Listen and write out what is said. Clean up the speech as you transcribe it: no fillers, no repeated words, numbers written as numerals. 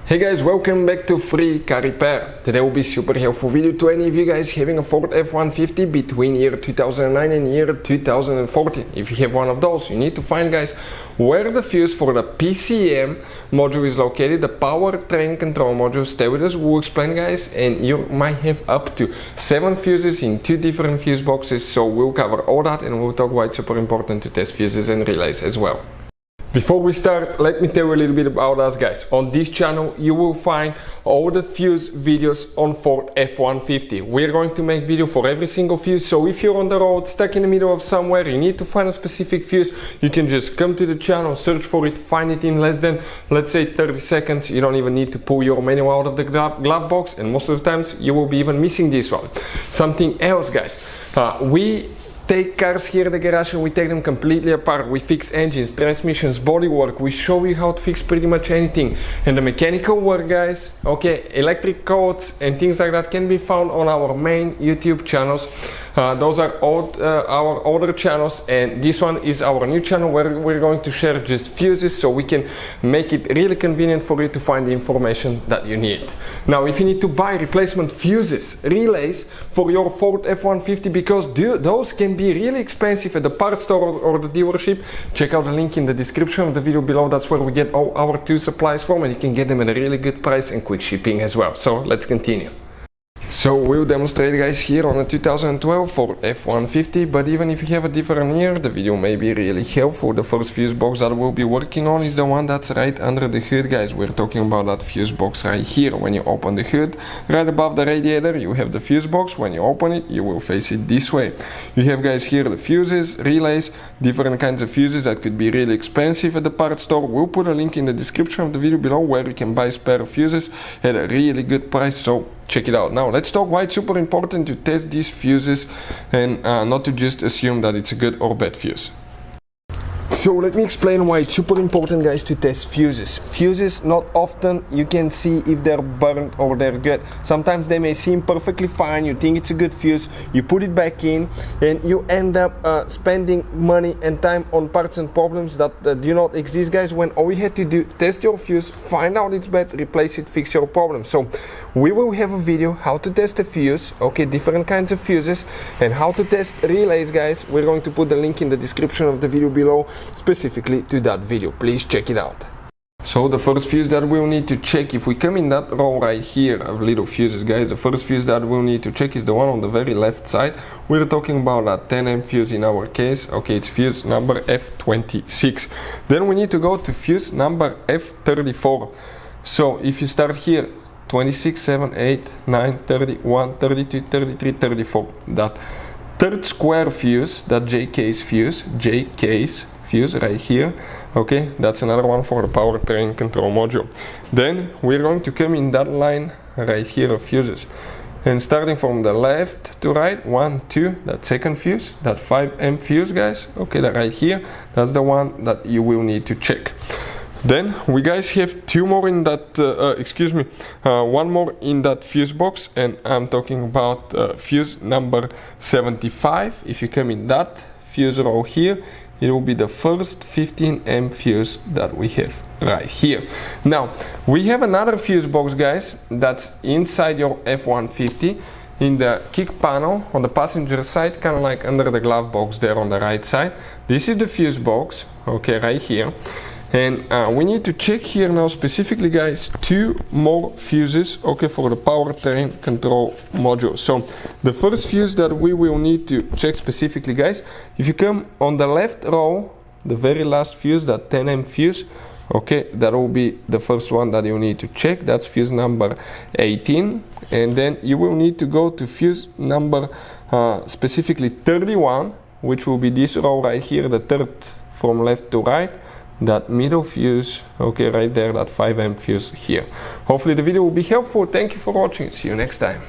Hey guys, welcome back to Free Car Repair. Today will be super helpful video to any of you guys having a Ford F-150 between year 2009 and year 2014. If you have one of those, you need to find, guys, where the fuse for the PCM module is located, the powertrain control module. Stay with us, we'll explain, guys, and you might have up to 7 fuses in 2 different fuse boxes, so we'll cover all that and we'll talk why it's super important to test fuses and relays as well. Before we start, let me tell you a little bit about us, guys. On this channel you will find all the fuse videos on Ford F-150. We're going to make video for every single fuse, so if you're on the road, stuck in the middle of somewhere, you need to find a specific fuse, you can just come to the channel, search for it, find it in less than, let's say, 30 seconds. You don't even need to pull your manual out of the glove box, and most of the times you will be even missing this one. Something else, guys, we take cars here in the garage and we take them completely apart. We fix engines, transmissions, bodywork. We show you how to fix pretty much anything. And the mechanical work, guys, okay, electric codes and things like that can be found on our main YouTube channels. Those are our older channels, and this one is our new channel where we're going to share just fuses so we can make it really convenient for you to find the information that you need. Now, if you need to buy replacement fuses, relays for your Ford F-150, because those can be really expensive at the parts store or the dealership, check out the link in the description of the video below. That's where we get all our tool supplies from, and you can get them at a really good price and quick shipping as well. So let's continue. So we'll demonstrate, guys, here on a 2012 Ford F-150, but even if you have a different year, the video may be really helpful. The first fuse box that we'll be working on is the one that's right under the hood, guys. We're talking about that fuse box right here. When you open the hood, right above the radiator, you have the fuse box. When you open it, you will face it this way. You have, guys, here the fuses, relays, different kinds of fuses that could be really expensive at the parts store. We'll put a link in the description of the video below where you can buy spare fuses at a really good price, so check it out. Now let's talk why it's super important to test these fuses and not to just assume that it's a good or bad fuse. So let me explain why it's super important, guys, to test fuses. Fuses, not often you can see if they're burnt or they're good. Sometimes they may seem perfectly fine, you think it's a good fuse, you put it back in, and you end up spending money and time on parts and problems that do not exist, guys, when all you had to do, test your fuse, find out it's bad, replace it, fix your problem. So we will have a video how to test a fuse, okay, different kinds of fuses, and how to test relays, guys. We're going to put the link in the description of the video below specifically to that video. Please check it out. So the first fuse that we'll need to check, if we come in that row right here of little fuses, guys, the first fuse that we'll need to check is the one on the very left side. We're talking about that 10 amp fuse in our case. Okay, it's fuse number F26. Then we need to go to fuse number F34. So if you start here, 26, 7, 8, 9, 31, 32, 33, 34. That third square fuse, that J-case fuse right here, okay, that's another one for the powertrain control module. Then we're going to come in that line right here of fuses, and starting from the left to right, 1, 2, that second fuse, that 5 amp fuse, guys, okay, that right here, that's the one that you will need to check. Then we, guys, have 2 more in that, 1 more in that fuse box, and I'm talking about fuse number 75. If you come in that fuse row here, it will be the first 15 amp fuse that we have right here. Now we have another fuse box, guys, that's inside your F-150 in the kick panel on the passenger side, kind of like under the glove box there on the right side. This is the fuse box, okay, right here. And we need to check here now specifically, guys, 2 more fuses, okay, for the powertrain control module. So the first fuse that we will need to check specifically, guys, if you come on the left row, the very last fuse, that 10 amp fuse, okay, that will be the first one that you need to check. That's fuse number 18. And then you will need to go to fuse number specifically 31, which will be this row right here, the third from left to right. That middle fuse, okay, right there, that 5 amp fuse here. Hopefully the video will be helpful. Thank you for watching. See you next time.